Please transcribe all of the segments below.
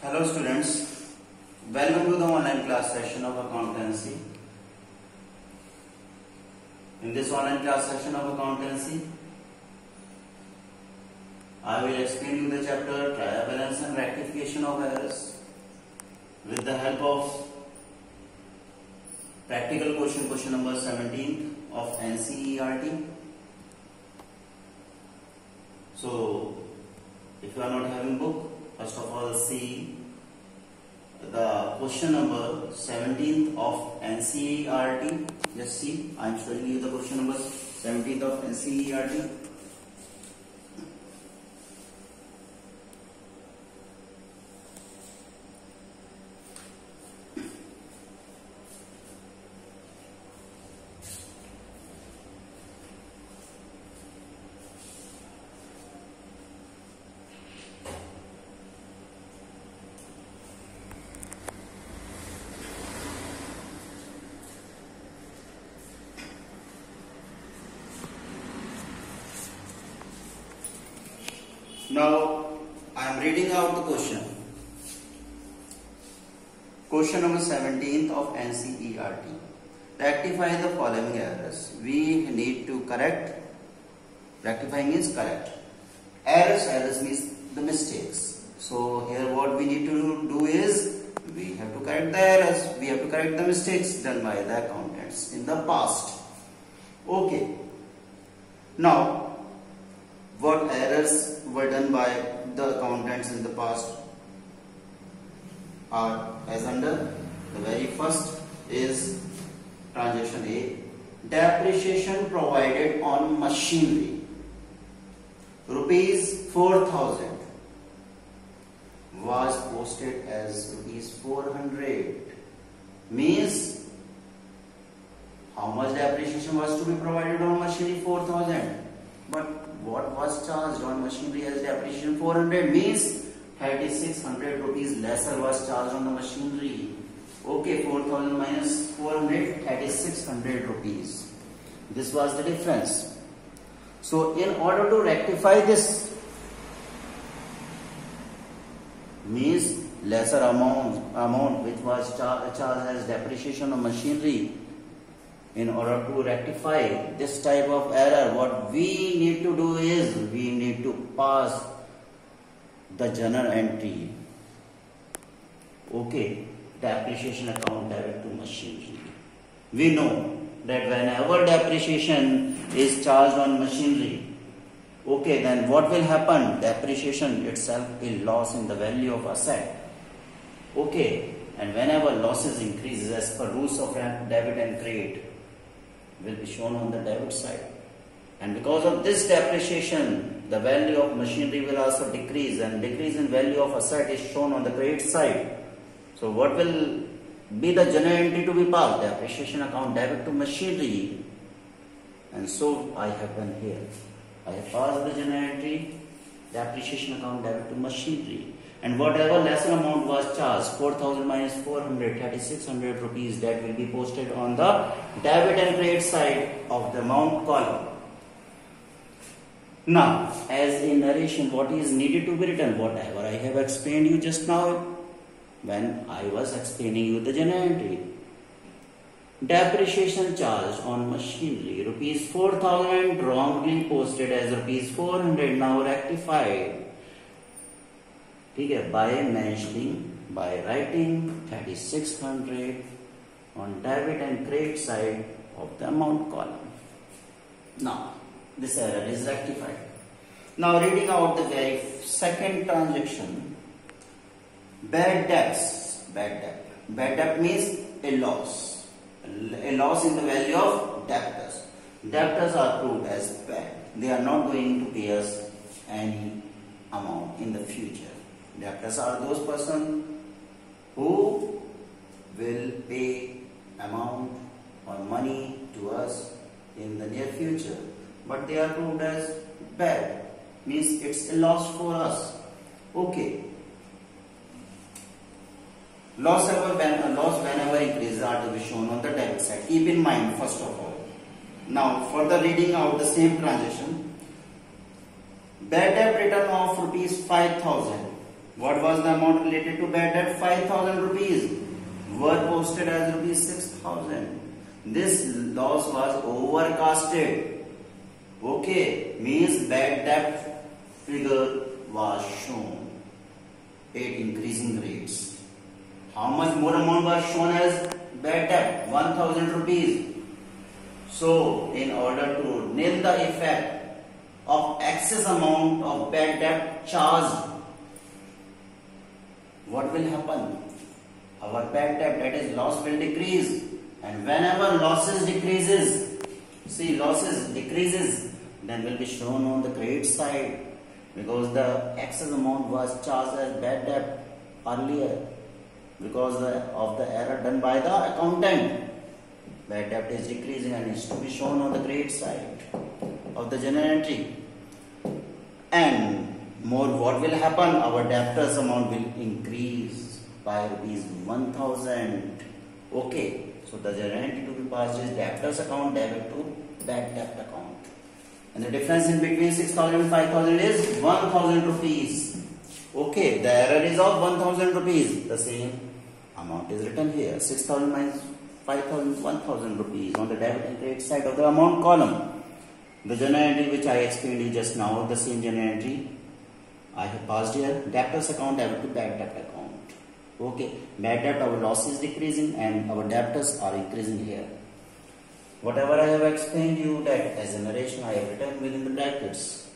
Hello students, welcome to the online class session of accountancy. In this online class session of accountancy, I will explain you the chapter trial balance and rectification of errors with the help of practical question number 17 of NCERT. So, if you are not having book, first of all see the question number 17th of NCERT. Just see, I am showing you the question number 17th of NCERT. Now, I am reading out the question. Question number 17th of NCERT. Rectify the following errors. We need to correct. Rectifying means correct. Errors means the mistakes. So, here what we need to do is, we have to correct the errors. We have to correct the mistakes done by the accountants in the past. Okay. Now, what errors were done by the accountants in the past are as under. The very first is transaction A. Depreciation provided on machinery, rupees 4,000 was posted as rupees 400. Means how much depreciation was to be provided on machinery? 4,000. But what was charged on machinery as depreciation? 400. Means 3,600 rupees lesser was charged on the machinery. Okay, 4,000 minus 400, 3,600 rupees. This was the difference. So, in order to rectify this, means lesser amount which was charged as depreciation of machinery, in order to rectify this type of error, what we need to do is, we need to pass the journal entry. Okay, depreciation account debit to machinery. We know that whenever depreciation is charged on machinery, okay, then what will happen? Depreciation itself will loss in the value of asset. Okay, and whenever losses increases as per rules of debit and credit, will be shown on the debit side, and because of this depreciation, the value of machinery will also decrease, and decrease in value of asset is shown on the credit side. So what will be the journal entry to be passed? Depreciation account debit to machinery. And so I have done here. I have passed the journal entry, depreciation account debit to machinery. And whatever lesser amount was charged, 4,000 minus 400, 3,600 rupees, that will be posted on the debit and credit side of the amount column. Now, as in narration, what is needed to be written? Whatever I have explained you just now when I was explaining you the journal entry. Depreciation charged on machinery, rupees 4,000 wrongly posted as rupees 400, now rectified. By writing 3,600 on debit and credit side of the amount column. Now, this error is rectified. Now, reading out the very second transaction. Bad debts. Bad debt. Bad debt means a loss. A loss in the value of debtors. Debtors are proved as bad. They are not going to pay us any amount in the future. Debtors are those persons who will pay amount or money to us in the near future, but they are proved as bad, means it's a loss for us. Okay. Loss whenever increases are to be shown on the debit side. Keep in mind first of all. Now further reading out the same transaction. Bad debt return of rupees 5,000 was posted as rupees 500. Means it is a loss for us. Okay. Loss whenever increases are to be shown on the debit side. Keep in mind first of all. Now further reading out the same transaction. Bad debt return of rupees 5,000 was posted as rupees 500. What was the amount related to bad debt? 5,000 rupees were posted as rupees 6,000. This loss was overcasted. Okay, means bad debt figure was shown at increasing rates. How much more amount was shown as bad debt? 1,000 rupees. So, in order to nil the effect of excess amount of bad debt charged, what will happen? Our bad debt, that is loss, will decrease. And whenever losses decreases, then will be shown on the credit side, because the excess amount was charged as bad debt earlier because of the error done by the accountant. Bad debt is decreasing and is to be shown on the credit side of the journal entry. And more, what will happen? Our debtors amount will increase by rupees 1,000. Okay, so the journal entry to be passed is debtors account debit to bad debt account. And the difference in between 6,000 and 5,000 is 1,000 rupees. Okay, the error is of 1,000 rupees. The same amount is written here. 6,000 minus 5,000, 1,000 rupees on the debit and credit side of the amount column. The journal entry which I explained you just now, the same journal entry I have passed here. Debtors account debit to bad debt account. Okay, bad debt, our loss is decreasing and our debtors are increasing here. Whatever I have explained you, that as a narration I have written within the brackets.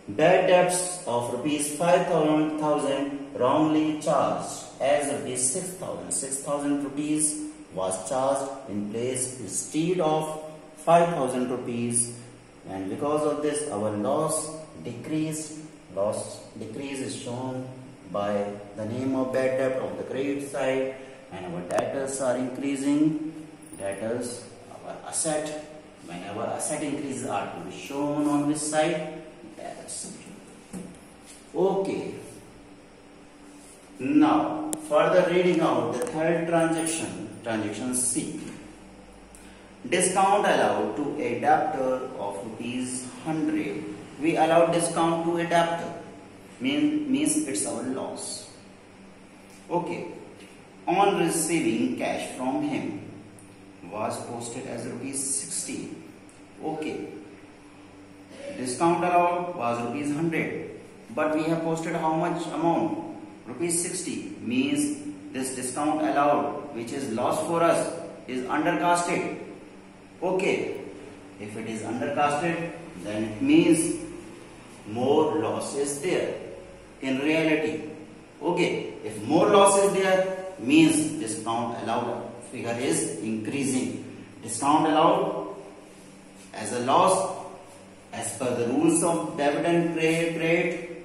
Bad debts of rupees 5,000 wrongly charged as rupees 6,000. 6,000 rupees was charged in place instead of 5,000 rupees, and because of this our loss decreased. Loss decrease is shown by the name of bad debt of the credit side, and our debtors are increasing. Debtors, our asset, when our asset increases, are to be shown on this side, debtors. Okay. Now, further reading out the third transaction C. Discount allowed to a debtor of rupees 100. We allow discount to a debtor. Means it's our loss. Okay. On receiving cash from him was posted as rupees 60. Okay. Discount allowed was rupees 100. But we have posted how much amount? Rupees 60. Means this discount allowed, which is loss for us, is undercasted. Okay. If it is undercasted, then it means more loss is there in reality. Okay. If more loss is there, means discount allowed figure is increasing. Discount allowed as a loss as per the rules of debit and credit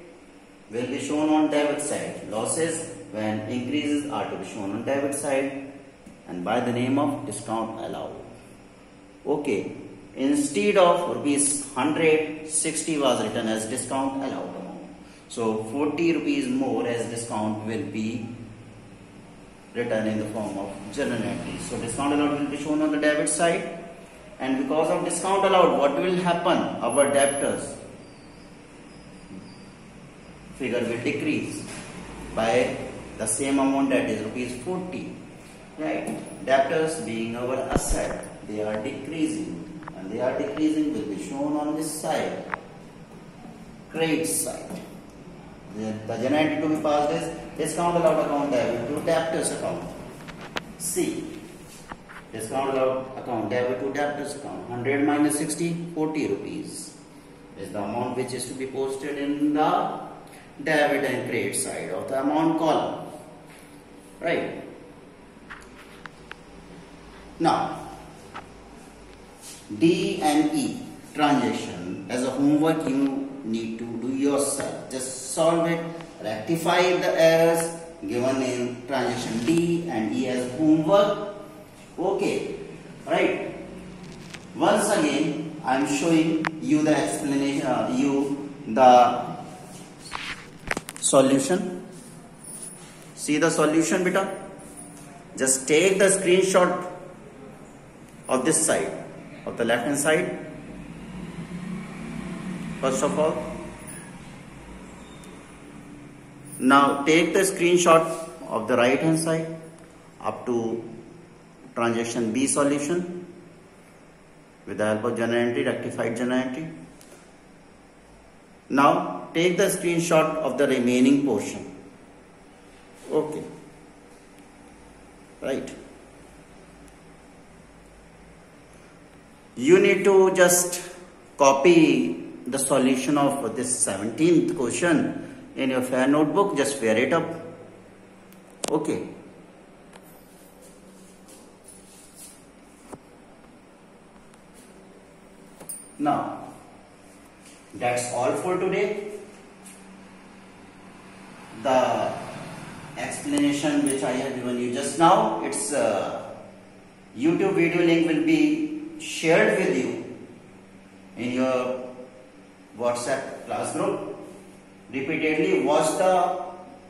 will be shown on debit side. Losses when increases are to be shown on debit side and by the name of discount allowed. Okay. Instead of rupees 100, 60 was written as discount allowed amount. So 40 rupees more as discount will be written in the form of journal entry. So discount allowed will be shown on the debit side, and because of discount allowed, what will happen? Our debtors figure will decrease by the same amount, that is rupees 40. Right? Debtors being our asset, they are decreasing. And they are decreasing will be shown on this side, credit side. The journal entry to be passed is discount allowed account debit to debtors account. C. Discount allowed account debit to debtors account. 100 minus 60, 40 rupees is the amount which is to be posted in the debit and credit side of the amount column. Right? Now, D and E transaction as a homework you need to do yourself. Just solve it, rectify the errors given in transaction D and E as homework. Okay, right. Once again, I am showing you the explanation, the solution. See the solution, beta. Just take the screenshot of this side, of the left hand side. First of all, Now take the screenshot of the right hand side up to transaction B solution with the help of journal entry, rectified journal entry. Now take the screenshot of the remaining portion. Okay. Right. You need to just copy the solution of this 17th question in your fair notebook. Just pair it up. Okay. Now, that's all for today. The explanation which I have given you just now, its YouTube video link will be shared with you in your WhatsApp class group. Repeatedly watch the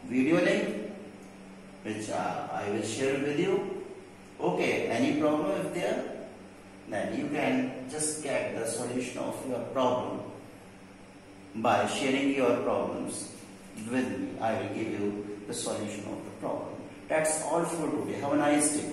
video link which I will share with you. Okay, any problem if there, then you can just get the solution of your problem by sharing your problems with me. I will give you the solution of the problem. That's all for today. Have a nice day.